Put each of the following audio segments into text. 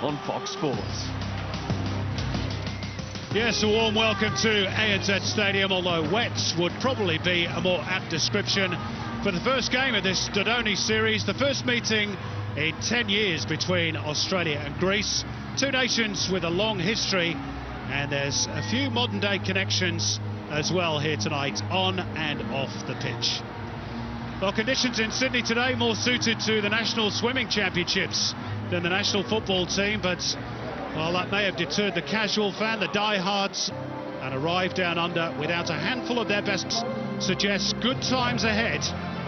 on Fox Sports. Yes, a warm welcome to ANZ Stadium, although wet would probably be a more apt description for the first game of this Dodoni series, the first meeting in 10 years between Australia and Greece. Two nations with a long history, and there's a few modern-day connections as well here tonight, on and off the pitch. Well, conditions in Sydney today more suited to the National Swimming Championships than the national football team, but well, that may have deterred the casual fan, the diehards, and arrive down under without a handful of their best. Suggests good times ahead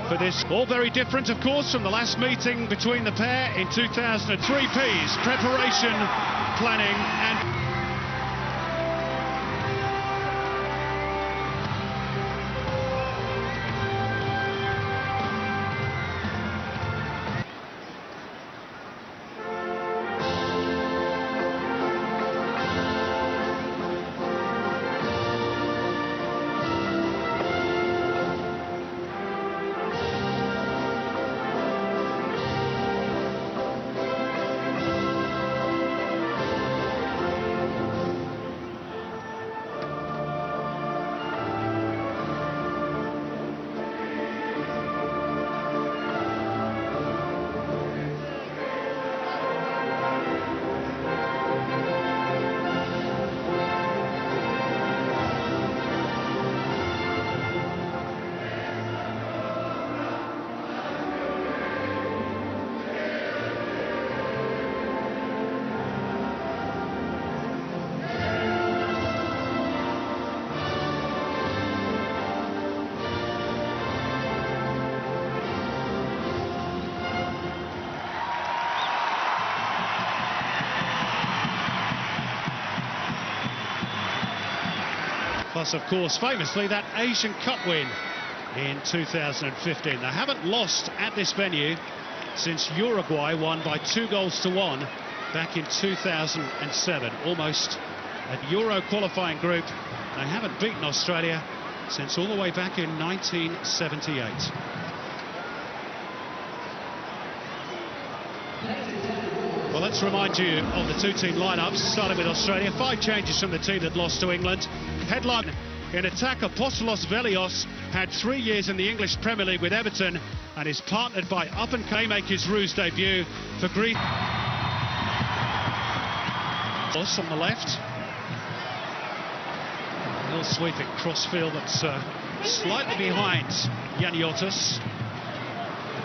for this. All very different, of course, from the last meeting between the pair in 2003. Ps, preparation, planning, and plus, of course, famously, that Asian Cup win in 2015. They haven't lost at this venue since Uruguay won by 2-1 back in 2007. Almost a Euro qualifying group. They haven't beaten Australia since all the way back in 1978. Well, let's remind you of the two-team lineups, starting with Australia. 5 changes from the team that lost to England. Headline in attack, Apostolos Vellios had 3 years in the English Premier League with Everton and is partnered by up-and-coming make his Rouge debut for Greece. On the left. A little sweeping crossfield that's slightly behind Yaniotis.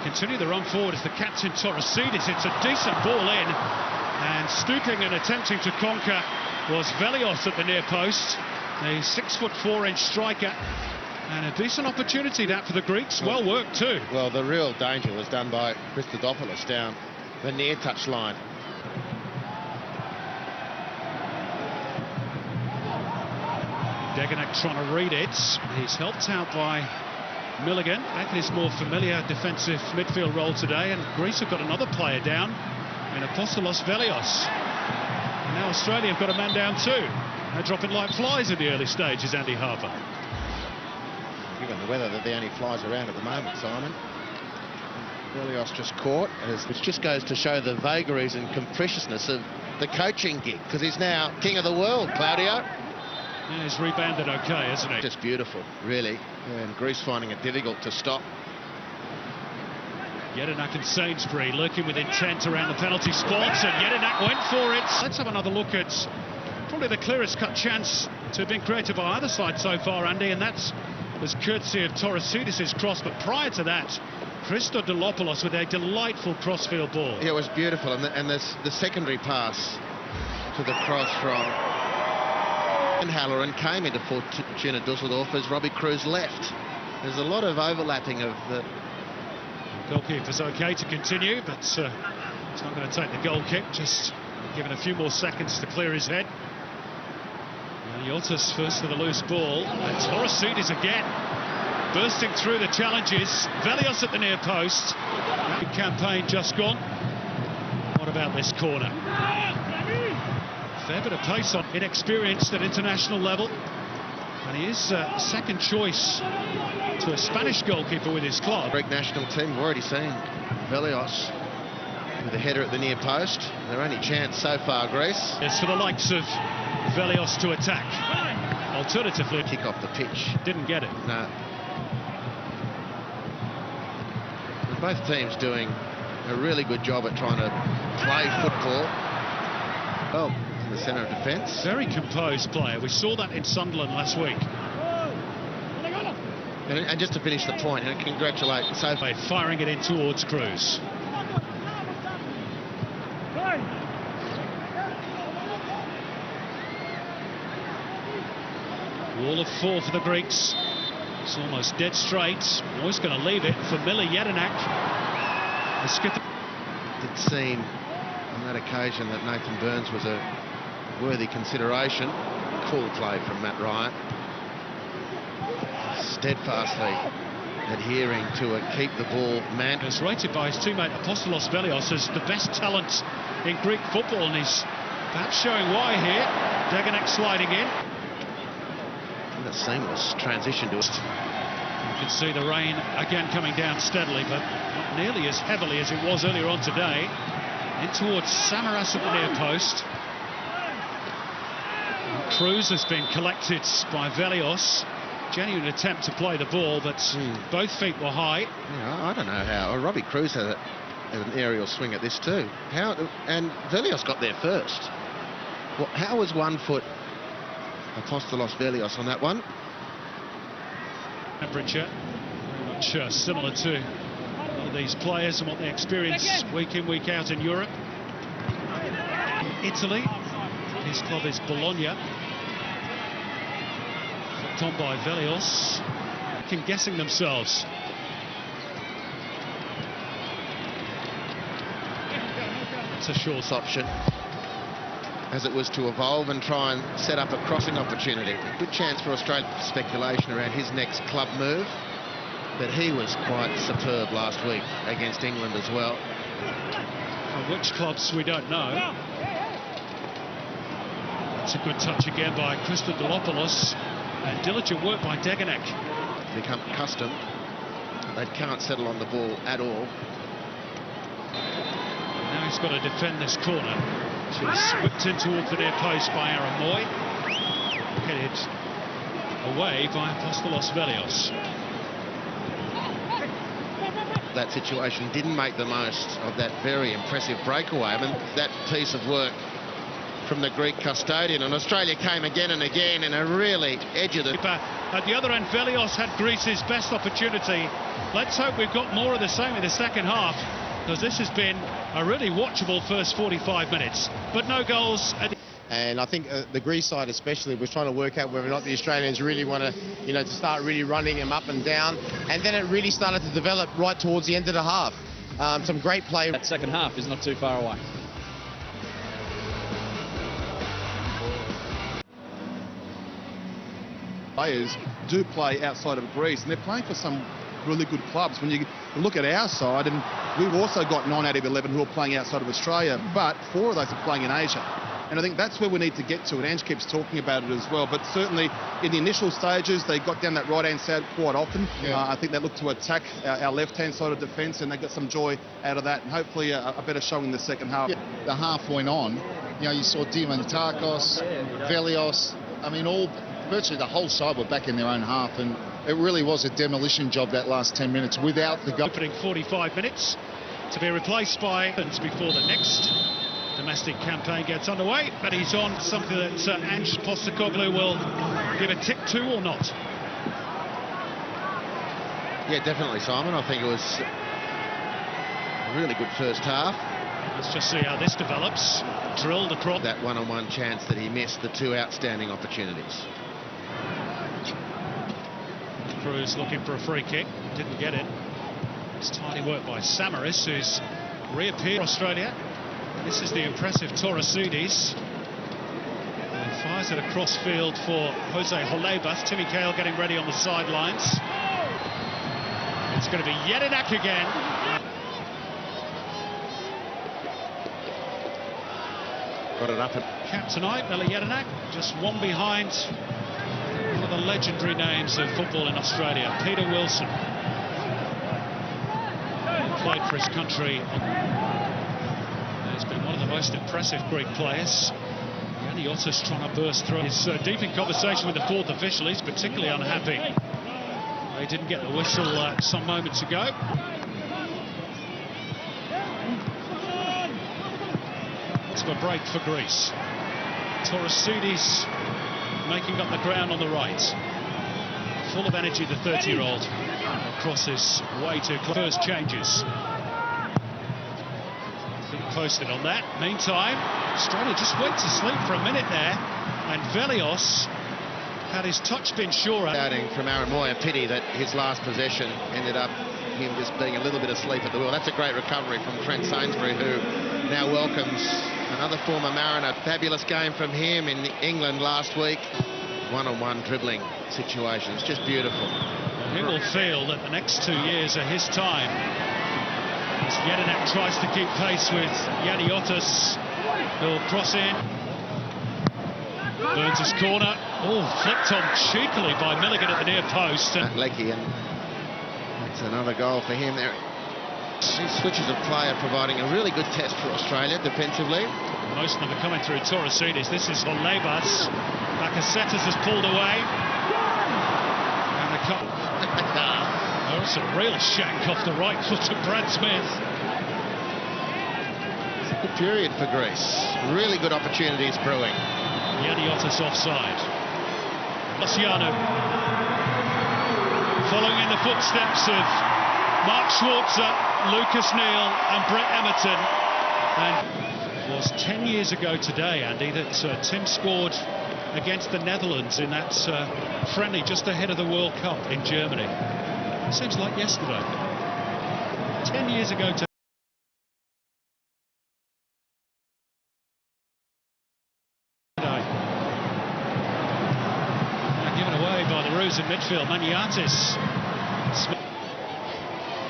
Continue the run forward as the captain Torosidis. It's a decent ball in, and stooping and attempting to conquer was Vellios at the near post, a 6'4" striker, and a decent opportunity that for the Greeks. Well worked too. Well, the real danger was done by Apostolopoulos down the near touch line. Degenek trying to read it. He's helped out by Milligan, back in his more familiar defensive midfield role today, and Greece have got another player down in Apostolos Vellios. And now Australia have got a man down too. They're dropping like flies in the early stages, Andy Harper. Given the weather, they're the only flies around at the moment, Simon. Vellios just caught, which just goes to show the vagaries and capriciousness of the coaching gig, because he's now king of the world, Claudio. Yeah, he's rebounded okay, hasn't he? Just beautiful, really. And Greece finding it difficult to stop. Jedinak and Sainsbury lurking with intent around the penalty spots, and Jedinak went for it. Let's have another look at probably the clearest cut chance to have been created by either side so far, Andy, and that's was courtesy of Torosidis' cross. But prior to that, Christodoulos with a delightful crossfield ball. Yeah, it was beautiful, and the secondary pass to the cross from Halloran came into Fortuna Dusseldorf as Robbie Cruz left. There's a lot of overlapping of the... Goalkeeper's okay to continue, but it's not going to take the goal kick, just given a few more seconds to clear his head. Yaniotis first with a loose ball, and Torosidis again, bursting through the challenges. Vellios at the near post. Big campaign just gone. What about this corner? Fair bit of pace on, inexperienced at international level, and he is second choice to a Spanish goalkeeper with his club. Greek national team, we've already seen Vellios with a header at the near post. Their only chance so far, Greece. It's for the likes of Vellios to attack. Alternatively, Kick off the pitch. Didn't get it. No. Both teams doing a really good job at trying to play football. Well, in the centre of defence. Very composed player. We saw that in Sunderland last week. And just to finish the point, and congratulate Sophie. Firing it in towards Cruz. Wall of four for the Greeks. It's almost dead straight. Always going to leave it for Miller Jedinak. The skipper. Did seem on that occasion that Nathan Burns was a worthy consideration. Cool play from Matt Ryan. Steadfastly adhering to keep the ball man. Is rated by his teammate Apostolos Vellios as the best talent in Greek football, and he's perhaps showing why here. Jedinak sliding in. And a seamless transition to it. You can see the rain again coming down steadily, but not nearly as heavily as it was earlier on today. In towards Samaras at the near post. Cruz has been collected by Vellios. Genuine attempt to play the ball, but both feet were high. Yeah, I don't know how. Robbie Cruz had an aerial swing at this too. And Vellios got there first. Well, how was 1 foot Apostolos Vellios on that one? Temperature very much similar to all these players and what they experience week in, week out in Europe. Italy, his club is Bologna. Flicked on by Vellios, guessing themselves. It's a short option, as it was to evolve and try and set up a crossing opportunity. Good chance for Australia. Speculation around his next club move, but he was quite superb last week against England as well. Which clubs we don't know. That's a good touch again by Christodoulos, and diligent work by Jedinak. Become accustomed. They can't settle on the ball at all. Now he's got to defend this corner. She's whipped in towards the near post by Aaron Moy. Headed away by Apostolos Vellios. That situation didn't make the most of that very impressive breakaway. I mean, that piece of work from the Greek custodian, and Australia came again and again in a really edge of the... At the other end, Vellios had Greece's best opportunity. Let's hope we've got more of the same in the second half, because this has been a really watchable first 45 minutes. But no goals. And I think the Greece side especially was trying to work out whether or not the Australians really want to, to start really running them up and down. And then it really started to develop right towards the end of the half. Some great play. That second half is not too far away. Players do play outside of Greece, and they're playing for some really good clubs. When you look at our side, and we've also got 9 out of 11 who are playing outside of Australia, but 4 of those are playing in Asia. And I think that's where we need to get to, and Ange keeps talking about it as well. But certainly in the initial stages, they got down that right-hand side quite often. Yeah. I think they looked to attack our left-hand side of defence, and they got some joy out of that, and hopefully a better showing in the second half. Yeah. The half went on, you saw Diamantakos, Vellios, I mean, virtually the whole side were back in their own half, and it really was a demolition job that last 10 minutes without the goal. Opening 45 minutes to be replaced by before the next domestic campaign gets underway, but he's on something that Ange Postecoglou will give a tick to or not. Yeah, definitely, Simon. I think it was a really good first half. Let's just see how this develops. Drilled across. That one-on-one chance that he missed, the 2 outstanding opportunities. Cruz looking for a free kick, didn't get it. It's tidy work by Samaras, who's reappeared for Australia. This is the impressive Torosides. And fires it across field for Jose Holebas. Timmy Cahill getting ready on the sidelines. It's going to be Jedinak again. Got it up at cap tonight, Miller Jedinak, just one behind one of the legendary names of football in Australia, Peter Wilson. He played for his country most impressive Greek players. Vellios trying to burst through. He's deep in conversation with the fourth official. He's particularly unhappy. They didn't get the whistle some moments ago. It's a break for Greece. Torosidis making up the ground on the right. Full of energy, the 30-year-old. Crosses way too close. First changes. Posted on that. Meantime, Australia just went to sleep for a minute there, and Vellios, had his touch been sure. Outing from Aaron Moy, a pity that his last possession ended up him just being a little bit asleep at the wheel. That's a great recovery from Trent Sainsbury, who now welcomes another former Mariner. Fabulous game from him in England last week. One-on-one dribbling situations, just beautiful. He will feel that the next 2 years are his time. As Jedinak tries to keep pace with Yaniotis, who'll cross in. Burns his corner. Oh, flicked on cheekily by Milligan at the near post. Lecky, and it's another goal for him there. These switches of play are providing a really good test for Australia defensively. Most of them are coming through Torosidis. This is Holebas. Bakasetas has pulled away. And the cut. Oh, it's a real shank off the right foot of Brad Smith. It's a good period for Greece. Really good opportunities brewing. Yaniotis offside. Luciano following in the footsteps of Mark Schwarzer, Lucas Neal and Brett Emerton. And it was 10 years ago today, Andy, that Tim scored against the Netherlands in that friendly just ahead of the World Cup in Germany. It seems like yesterday. 10 years ago today. Given away by the Roos in midfield. Maniatis.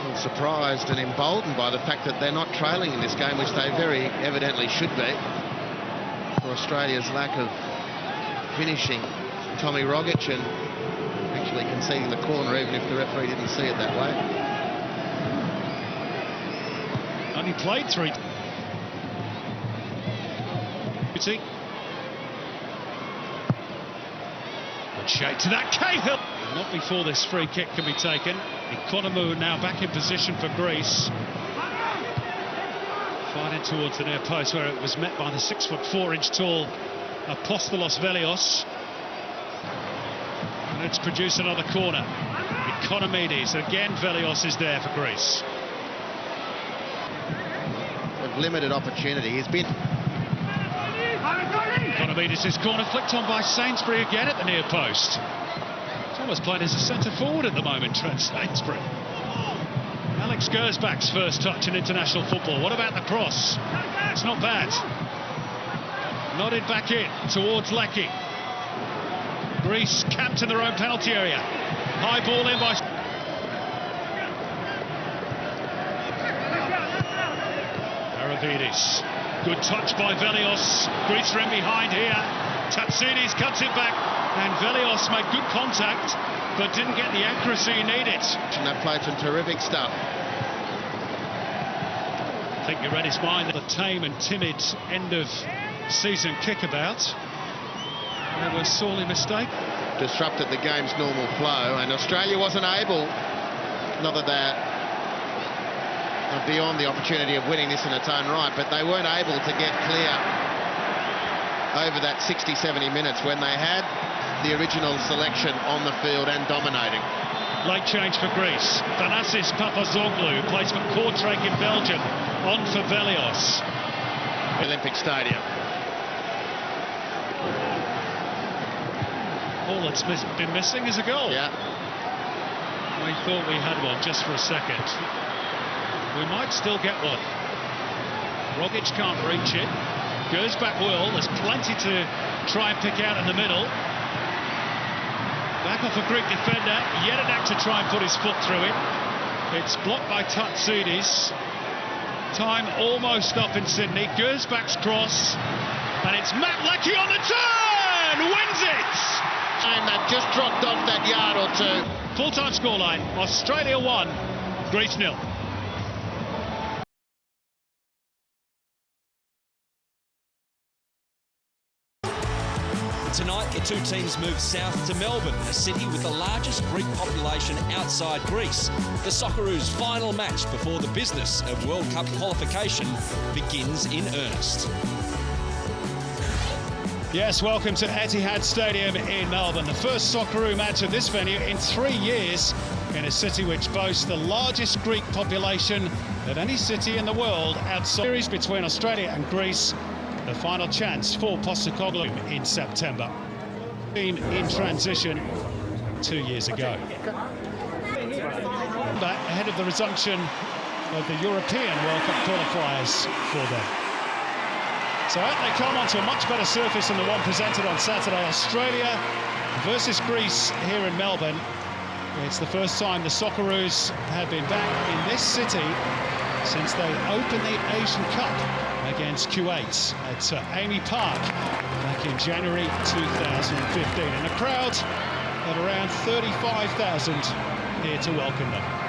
I'm surprised and emboldened by the fact that they're not trailing in this game, which they very evidently should be. For Australia's lack of finishing, Tommy Rogic, and actually conceding the corner even if the referee didn't see it that way. Only played 3. Good shake to that Cahill. Not before this free kick can be taken. Economou now back in position for Greece. Fighting towards the near post, where it was met by the 6'4" tall Apostolos Vellios. And it's produced another corner. Economides, again Vellios is there for Greece. With limited opportunity, he's been... Economides' corner flicked on by Sainsbury again at the near post. He's almost playing as a centre-forward at the moment, Trent Sainsbury. Alex Gersbach's first touch in international football. What about the cross? It's not bad. Nodded back in towards Lecky. Greece camped in their own penalty area. High ball in by... Aravidis. Good touch by Vellios. Greece are in behind here. Tatsidis cuts it back, and Vellios made good contact, but didn't get the accuracy he needed. And they've played some terrific stuff. I think you read his mind. The tame and timid end-of-season kickabout. They were sorely mistaken. Disrupted the game's normal flow, and Australia wasn't able, not that they're beyond the opportunity of winning this in its own right, but they weren't able to get clear over that 60-70 minutes when they had the original selection on the field and dominating. Late change for Greece. Thanasis Papazoglou plays for Kortrijk in Belgium, on for Vellios. Olympic Stadium. All that's been missing is a goal. Yeah. We thought we had one just for a second. We might still get one. Rogic can't reach it. Gersbach will. There's plenty to try and pick out in the middle. Back off a Greek defender. Jedinak to try and put his foot through it. It's blocked by Tatsidis. Time almost up in Sydney. Gersbach's cross. And it's Matt Lecky on the turn! Wins it! And that just dropped off that yard or two. Full-time scoreline. Australia 1, Greece 0. Tonight, the two teams move south to Melbourne, a city with the largest Greek population outside Greece. The Socceroos' final match before the business of World Cup qualification begins in earnest. Yes, welcome to Etihad Stadium in Melbourne. The first Socceroo match at this venue in 3 years in a city which boasts the largest Greek population of any city in the world outside. Series between Australia and Greece. The final chance for Postecoglou in September. Team in transition 2 years ago. But ahead of the resumption of the European World Cup qualifiers for them. So they come onto a much better surface than the one presented on Saturday. Australia versus Greece here in Melbourne. It's the first time the Socceroos have been back in this city since they opened the Asian Cup against Kuwait at Amy Park back in January 2015. And a crowd of around 35,000 here to welcome them.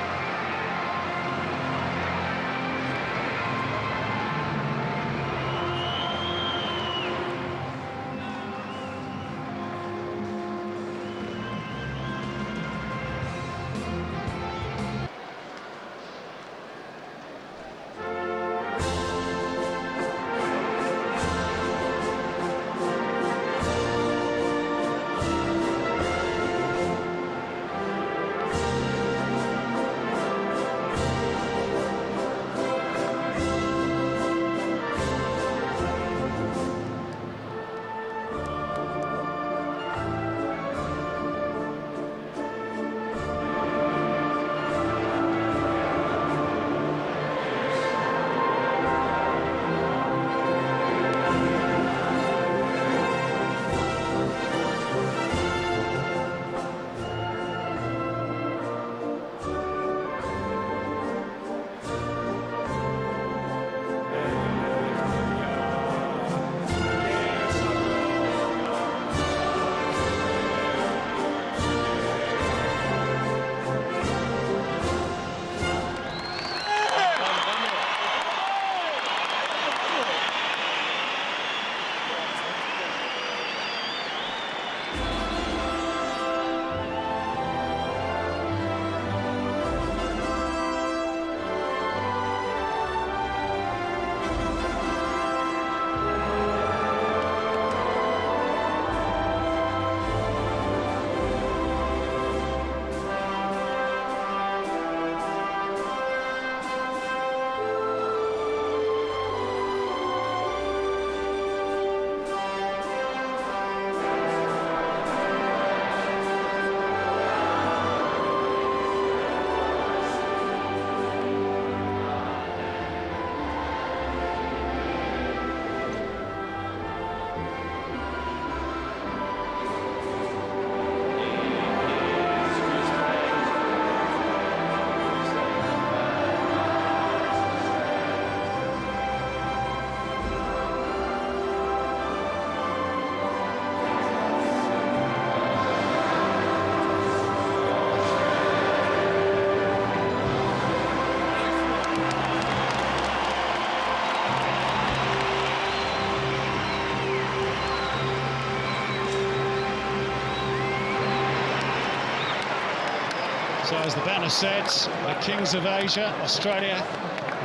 So as the banner said, the Kings of Asia, Australia,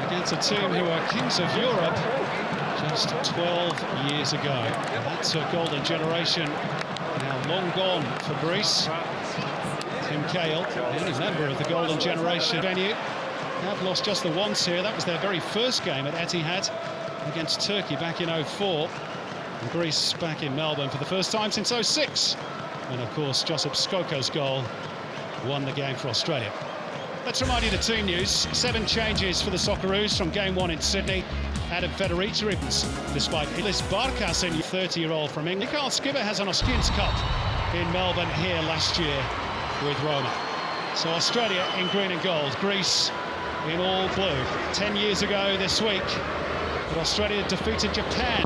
against a team who are Kings of Europe just 12 years ago. That's a golden generation now long gone for Greece. Tim Cahill, the only member of the golden generation venue, have lost just the once here. That was their very first game at Etihad against Turkey back in 2004. And Greece back in Melbourne for the first time since 2006. And of course, Josip Skoko's goal won the game for Australia. Let's remind you the team news. 7 changes for the Socceroos from game 1 in Sydney. Adam Federici ribbons, despite Ilis Barkas, a 30-year-old from England. Mikhail Skibber has an Auskins Cup in Melbourne here last year with Roma. So Australia in green and gold, Greece in all blue. 10 years ago this week, but Australia defeated Japan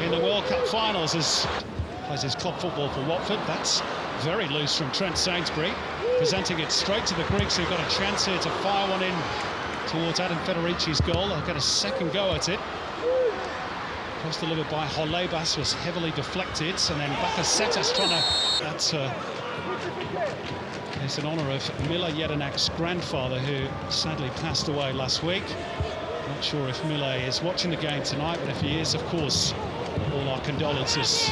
in the World Cup finals as plays his club football for Watford. That's very loose from Trent Sainsbury, presenting it straight to the Greeks, who've got a chance here to fire one in towards Adam Federici's goal. They'll get a second go at it. Cross delivered by Holebas was heavily deflected, and then Bakasetas trying to... That's it's in honour of Mila Jedinak's grandfather, who sadly passed away last week. Not sure if Mila is watching the game tonight, but if he is, of course, all our condolences.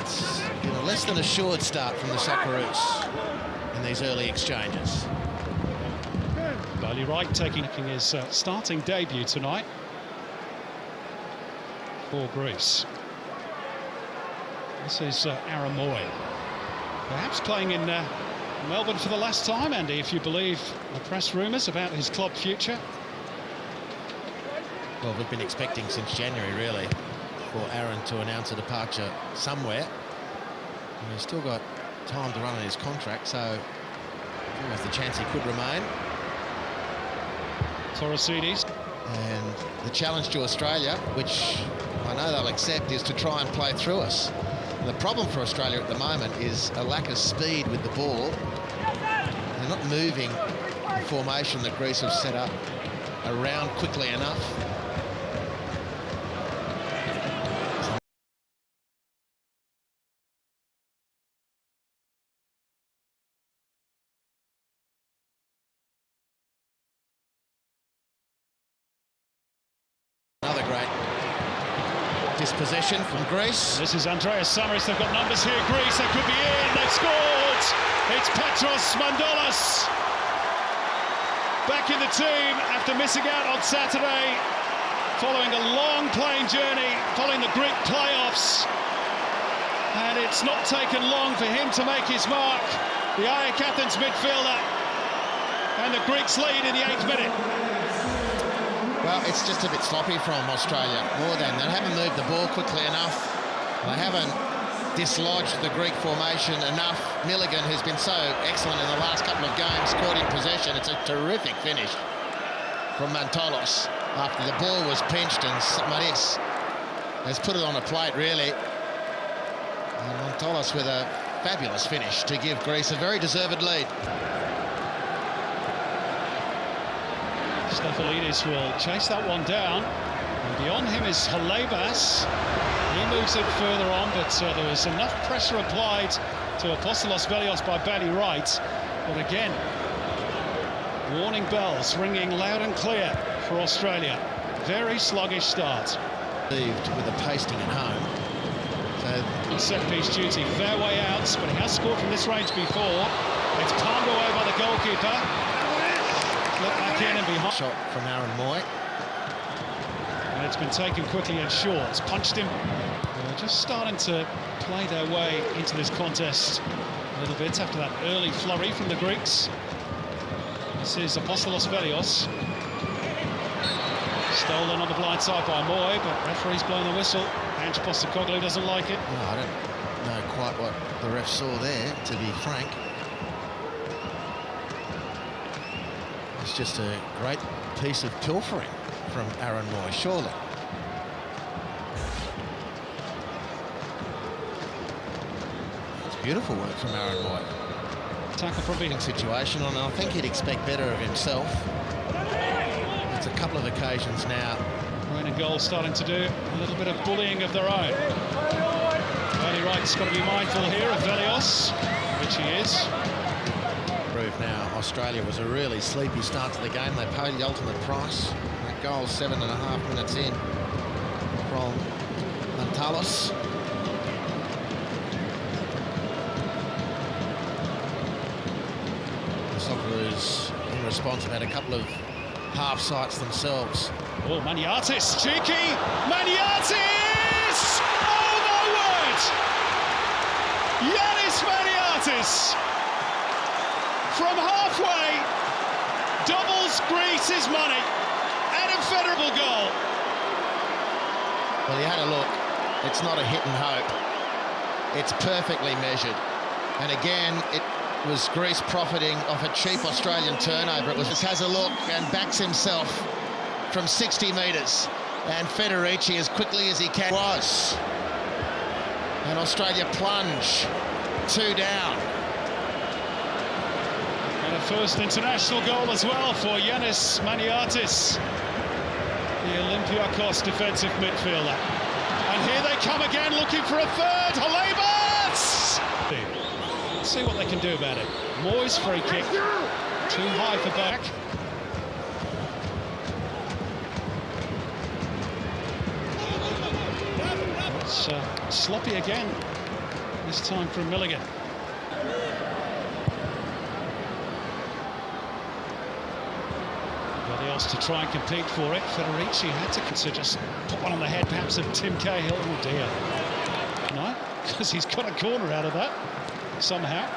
It's been a less than assured start from the Socceroos in these early exchanges. Bailey Wright taking his starting debut tonight for Greece. This is Aaron Moy, perhaps playing in Melbourne for the last time, Andy, if you believe the press rumours about his club future. Well, we've been expecting since January, really, for Aaron to announce a departure somewhere. And he's still got time to run on his contract, so there's the chance he could remain. Torosides. And the challenge to Australia, which I know they'll accept, is to try and play through us. And the problem for Australia at the moment is a lack of speed with the ball. They're not moving the formation that Greece have set up around quickly enough. Another great dispossession from Greece. This is Andreas Samaris. They've got numbers here. Greece, they could be in. They've scored. It's Petros Mandolas back in the team after missing out on Saturday, following a long plane journey, following the Greek playoffs. And it's not taken long for him to make his mark. The AEK Athens midfielder, and the Greeks lead in the 8th minute. Well, it's just a bit sloppy from Australia, more than. They haven't moved the ball quickly enough. They haven't dislodged the Greek formation enough. Milligan, who's been so excellent in the last couple of games, caught in possession. It's a terrific finish from Mantolos after the ball was pinched, and Maris has put it on a plate, really. And Mantolos with a fabulous finish to give Greece a very deserved lead. Stephalidis will chase that one down, and beyond him is Holebas. He moves it further on, but there was enough pressure applied to Apostolos Vellios by Bailey Wright. But again, warning bells ringing loud and clear for Australia. Very sluggish start. With a pasting at home. So set-piece duty, fair way out, but he has scored from this range before. It's palmed away by the goalkeeper. Look back in and behind. Shot from Aaron Moy. And it's been taken quickly and short. It's punched him. They're just starting to play their way into this contest a little bit after that early flurry from the Greeks. This is Apostolos Vellios. Stolen on the blind side by Moy, but referee's blown the whistle. Ange Postecoglou doesn't like it. No, I don't know quite what the ref saw there, to be frank. It's just a great piece of pilfering from Aaron Moy, surely. It's beautiful work from Aaron Moy. Tackle from beating situation, and I think he'd expect better of himself. It's a couple of occasions now. Rain and Goal starting to do a little bit of bullying of their own. Bailey Wright's got to be mindful here of Vellios, which he is. Now, Australia was a really sleepy start to the game. They paid the ultimate price. That goal 7.5 minutes in from Mantolos. The Socceroos, in response, have had a couple of half sights themselves. Oh, Maniatis, cheeky! Maniatis! Oh, my word! Yanis Maniatis! From halfway, doubles Greece's money. An incredible goal. Well, you had a look. It's not a hit and hope. It's perfectly measured. And again, it was Greece profiting off a cheap Australian turnover. It was just has a look and backs himself from 60 metres. And Federici, as quickly as he can, was. And Australia plunge. 2 down. And a first international goal as well for Yanis Maniatis. the Olympiacos defensive midfielder. And here they come again, looking for a third. Halebas! Let's see what they can do about it. Moyes free kick. Too high for back. It's sloppy again. This time from Milligan. Vellios to try and compete for it. Federici had to consider just put one on the head, perhaps, of Tim Cahill. Oh dear. No, because he's got a corner out of that somehow.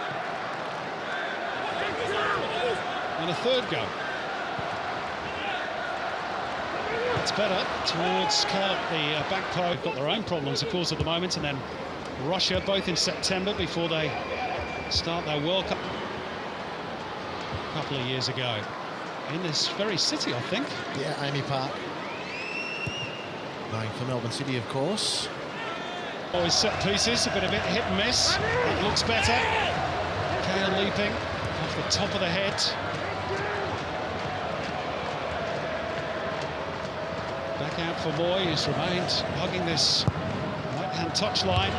And a third go. It's better towards Cahill at the back post. Got their own problems, of course, at the moment, and then Russia, both in September before they start their World Cup a couple of years ago. In this very city, I think. Yeah, Amy Park. Going for Melbourne City, of course. Always set pieces, a bit of it hit and miss. It looks better. Cahill leaping off the top of the head. Back out for Moy, who's remained hugging this right-hand touchline.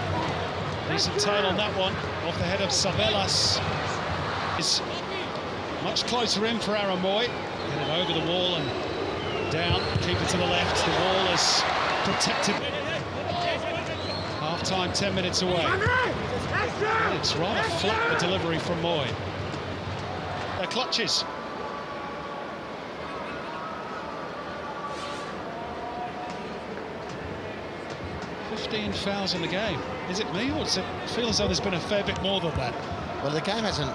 Decent tail on that one, off the head of Savelas. Is much closer in for Aaron Moy. Get it over the wall and down, keep it to the left. The wall is protected. Half-time, 10 minutes away. And it's rather flat, the delivery from Moy. Their clutches. Fouls in the game. Is it me, or does it feel as though there's been a fair bit more than that? Well, the game hasn't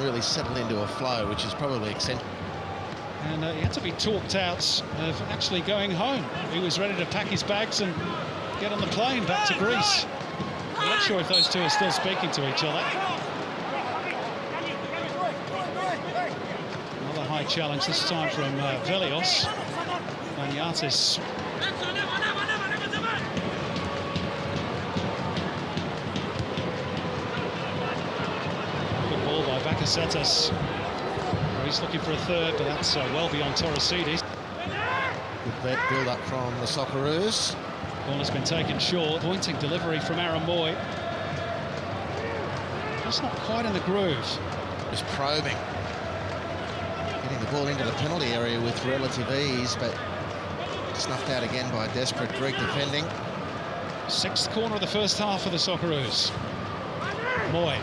really settled into a flow, which is probably accentuated. And he had to be talked out of actually going home. He was ready to pack his bags and get on the plane back to Greece. I'm not sure if those two are still speaking to each other. Another high challenge, this time from Vellios. Maniatis. Good ball by Bakasetas. He's looking for a third, but that's well beyond Torresidis. Good build-up from the Socceroos. Ball has been taken short. Pointing delivery from Aaron Moy. Just not quite in the groove. Just probing. Getting the ball into the penalty area with relative ease, but snuffed out again by desperate Greek defending. Sixth corner of the first half for the Socceroos. Moy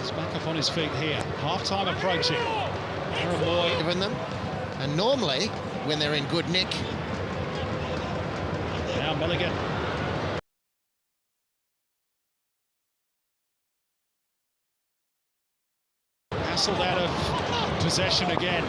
is back up on his feet here. Half-time approaching. Aaron Moy. Given them. And normally, when they're in good nick. Now Milligan. Hassled out of possession again.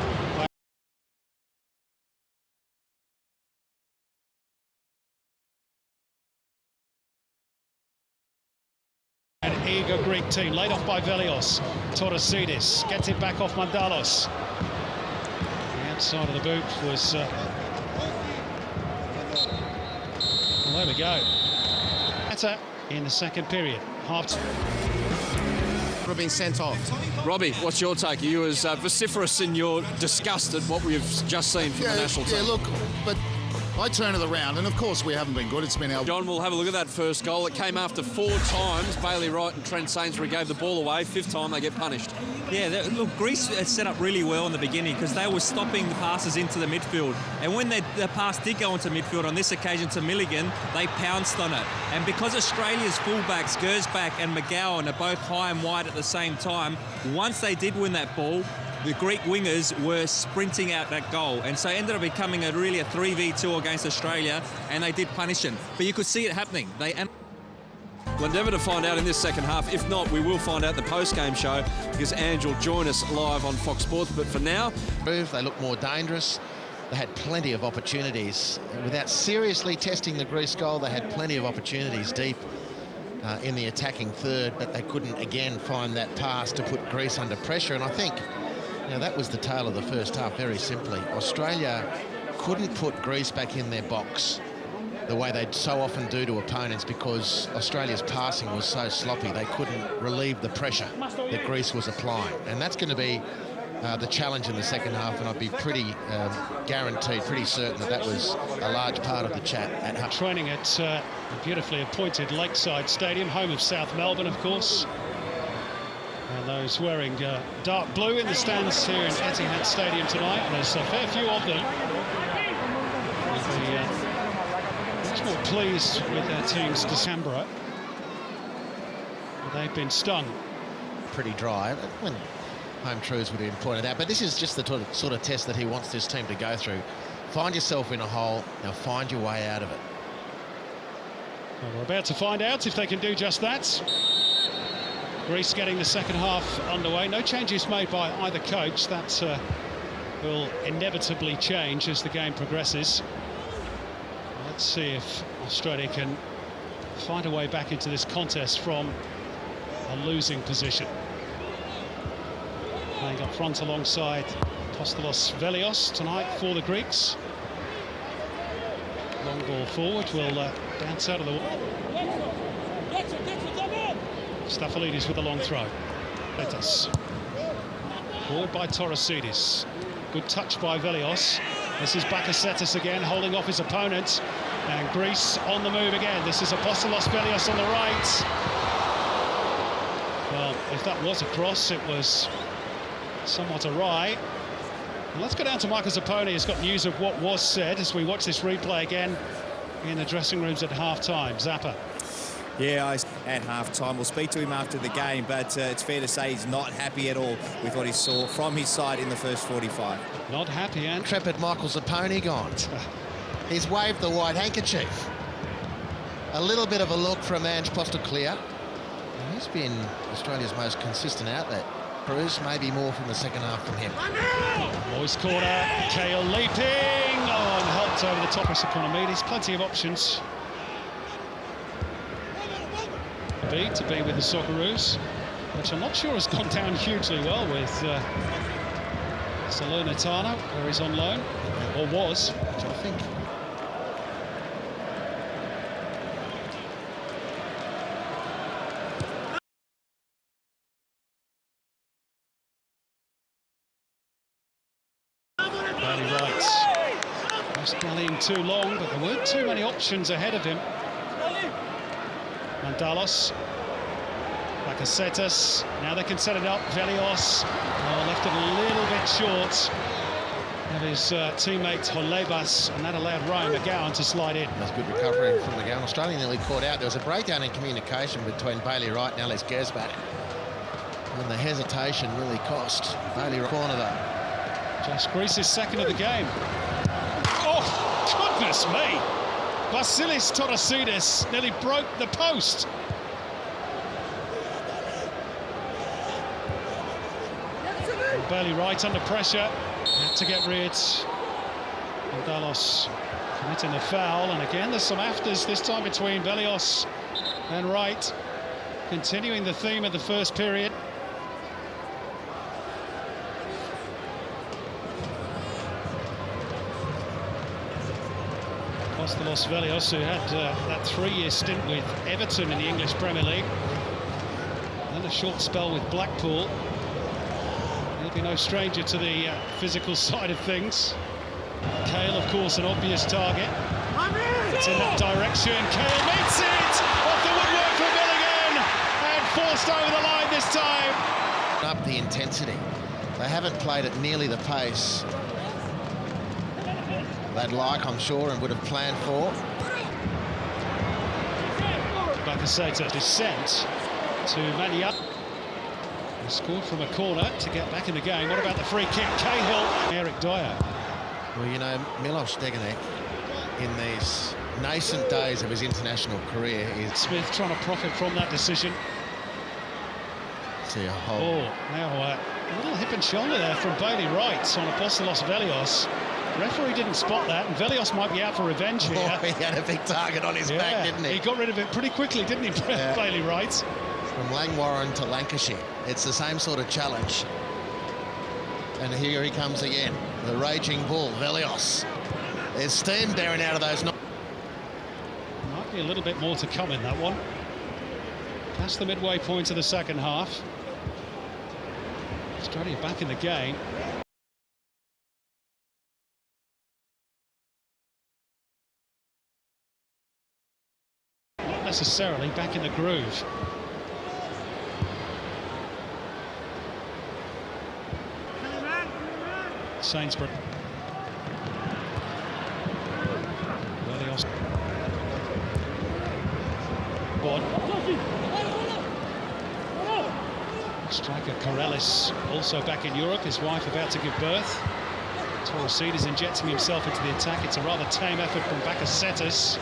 An eager Greek team, laid off by Vellios. Torresidis gets it back off Mandalos. The outside of the boot was... well, there we go. Better in the second period. Half. Been sent off. Robbie, what's your take? Are you as vociferous in your disgust at what we've just seen from the national team? Yeah, look, but I turn it around, and of course we haven't been good. It's been our... John, we'll have a look at that first goal. It came after 4 times. Bailey Wright and Trent Sainsbury gave the ball away. 5th time they get punished. Yeah, look, Greece set up really well in the beginning because they were stopping the passes into the midfield. And when the pass did go into midfield, on this occasion to Milligan, they pounced on it. And because Australia's fullbacks, Gersbach and McGowan, are both high and wide at the same time, once they did win that ball, the Greek wingers were sprinting out that goal, and so it ended up becoming really a 3v2 against Australia, and they did punish them. But you could see it happening. We'll endeavour to find out in this second half. If not, we will find out in the post-game show because Ange will join us live on Fox Sports. But for now... They look more dangerous. They had plenty of opportunities. Without seriously testing the Greece goal, they had plenty of opportunities deep in the attacking third, but they couldn't, again, find that pass to put Greece under pressure. And I think... that was the tale of the first half, very simply. Australia couldn't put Greece back in their box the way they so often do to opponents because Australia's passing was so sloppy. They couldn't relieve the pressure that Greece was applying. And that's going to be the challenge in the second half, and I'd be pretty guaranteed, pretty certain that that was a large part of the chat at home. Training at a beautifully appointed Lakeside Stadium, home of South Melbourne, of course. And those wearing dark blue in the stands here in Etihad Stadium tonight, and there's a fair few of them. Much more pleased with their team's December. They've been stung. Pretty dry. When home truths would have been pointed out, but this is just the sort of test that he wants this team to go through. Find yourself in a hole, now find your way out of it. Well, we're about to find out if they can do just that. Greece getting the second half underway. No changes made by either coach. That will inevitably change as the game progresses. Let's see if Australia can find a way back into this contest from a losing position. Playing up front alongside Apostolos Vellios tonight for the Greeks. Long ball forward will bounce out of the wall. Staffelidis with a long throw. Letas. Forward by Torosidis. Good touch by Vellios. This is Bakasetas again, holding off his opponent. And Greece on the move again. This is Apostolos Vellios on the right. Well, if that was a cross, it was somewhat awry. And let's go down to Marcus Apone, who's got news of what was said as we watch this replay again in the dressing rooms at half-time. Zappa. Yeah, at half-time. We'll speak to him after the game, but it's fair to say he's not happy at all with what he saw from his side in the first 45. Not happy, and Intrepid Michael Zappone gone. He's waved the white handkerchief. A little bit of a look from Ange Postecoglou. He's been Australia's most consistent outlet. Bruce, maybe more from the second half from him. Boys corner, Kale leaping on, helped over the top of Economides. Plenty of options. To be with the Socceroos, which I'm not sure has gone down hugely well with Salernitana, where he's on loan, or was, which I think. Bailey Wright was rallying too long, but there weren't too many options ahead of him. Mandalos, Bakasetas, now they can set it up. Vellios left it a little bit short of his teammate Holebas, and that allowed Ryan McGowan to slide in. That's good recovery from McGowan. Australia nearly caught out. There was a breakdown in communication between Bailey Wright and Alex Gersbach, and the hesitation really cost Bailey Wright. Corner though. Just Greece's second of the game. Oh, goodness me! Vasilis Torosidis nearly broke the post. And Bailey Wright under pressure, had to get rid. Mandalos committing the foul, and again there's some afters this time between Vellios and Wright, continuing the theme of the first period. Apostolos Vellios, who had that 3-year stint with Everton in the English Premier League, and then a short spell with Blackpool. He'll be no stranger to the physical side of things. Kale, of course, an obvious target. It's in that direction. Kale meets it! Off the woodwork for Milligan, and forced over the line this time. Up the intensity. They haven't played at nearly the pace they'd like, I'm sure, and would have planned for. Bakasetas descent to Mania. He scored from a corner to get back in the game. What about the free kick? Cahill, Eric Dyer. Well, you know, Milos Degenek, in these nascent days of his international career, is... Smith trying to profit from that decision. See a hole. Oh, now a little hip and shoulder there from Bailey Wright on Apostolos Vellios. Referee didn't spot that, and Vellios might be out for revenge here. Oh, he had a big target on his back, didn't he? He got rid of it pretty quickly, didn't he, Bailey Wright? From Langwarren to Lancashire, it's the same sort of challenge. And here he comes again, the raging bull, Vellios. There's steam bearing out of those... Might be a little bit more to come in that one. Past the midway point of the second half. Australia back in the game. Not necessarily back in the groove. Sainsbury. Vellios. Striker Corellis also back in Europe, his wife about to give birth. Torres injecting himself into the attack. It's a rather tame effort from Bakasetas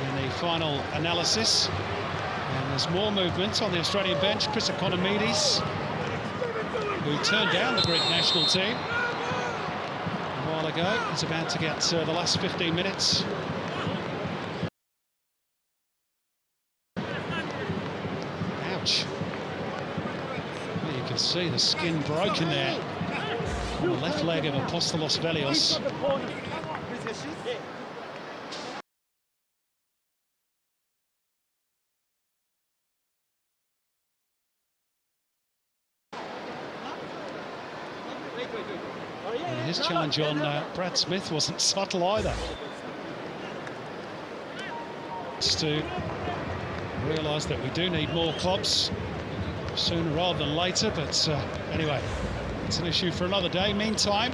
in the final analysis. And there's more movement on the Australian bench. Chris Economides, who turned down the Greek national team a while ago, is about to get the last 15 minutes. Ouch. Well, you can see the skin broken there on the left leg of Apostolos Vellios. And his challenge on Brad Smith wasn't subtle either. It's to realise that we do need more clubs sooner rather than later, but anyway, it's an issue for another day. Meantime,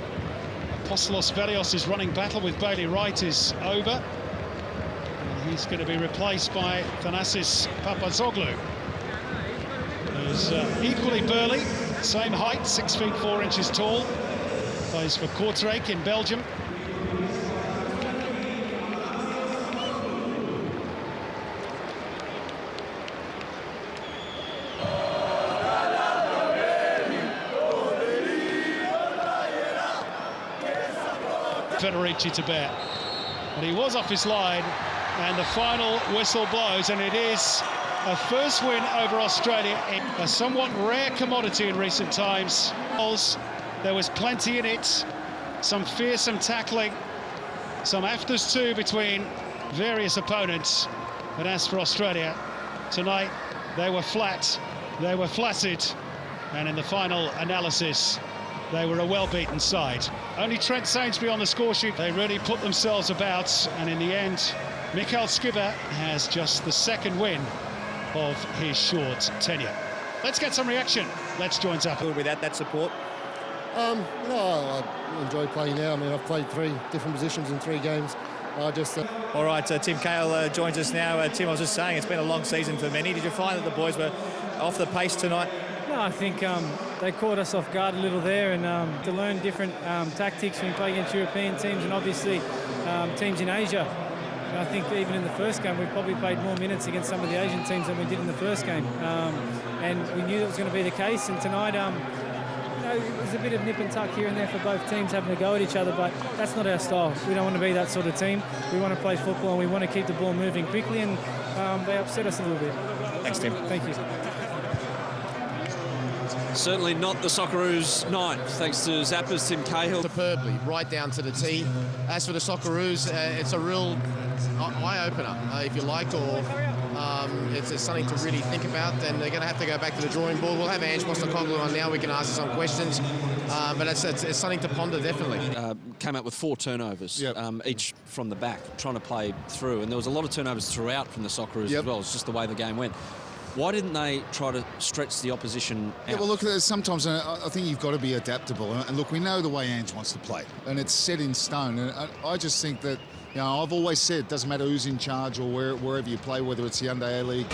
Apostolos Vellios' running battle with Bailey Wright is over, and he's going to be replaced by Thanasis Papazoglou, who's equally burly, same height, 6 feet 4 inches tall, plays for Kortrijk in Belgium. Federici to bear, but he was off his line, and the final whistle blows, and it is a first win over Australia, a somewhat rare commodity in recent times. There was plenty in it, some fearsome tackling, some afters too between various opponents, but as for Australia tonight, they were flat, they were flaccid, and in the final analysis they were a well-beaten side. Only Trent Sainsbury on the score sheet. They really put themselves about, and in the end, Mikael Skibbe has just the second win of his short tenure. Let's get some reaction. Let's join up. Without that support? No, I enjoy playing now. I mean, I've played 3 different positions in 3 games. All right, Tim Cahill joins us now. Tim, I was just saying, it's been a long season for many. Did you find that the boys were off the pace tonight? No, I think they caught us off guard a little there, and to learn different tactics when you play against European teams and obviously teams in Asia. And I think even in the first game, we probably played more minutes against some of the Asian teams than we did in the first game. And we knew that was going to be the case, and tonight, you know, there's a bit of nip and tuck here and there for both teams having to go at each other, but that's not our style. We don't want to be that sort of team. We want to play football and we want to keep the ball moving quickly, and they upset us a little bit. Thanks, Tim. Thank you. Certainly not the Socceroos night, thanks to Zappa's Tim Cahill. Superbly, right down to the tee. As for the Socceroos, it's a real eye-opener, if you like, or it's something to really think about, and they're going to have to go back to the drawing board. We'll have Ange Postecoglou on now, we can ask some questions, but it's something to ponder, definitely. Came out with 4 turnovers, each from the back, trying to play through, and there was a lot of turnovers throughout from the Socceroos as well. It's just the way the game went. Why didn't they try to stretch the opposition out? Yeah, well, look, sometimes I think you've got to be adaptable. And look, we know the way Ange wants to play, and it's set in stone. And I just think that, you know, I've always said it doesn't matter who's in charge or wherever you play, whether it's the Under A League.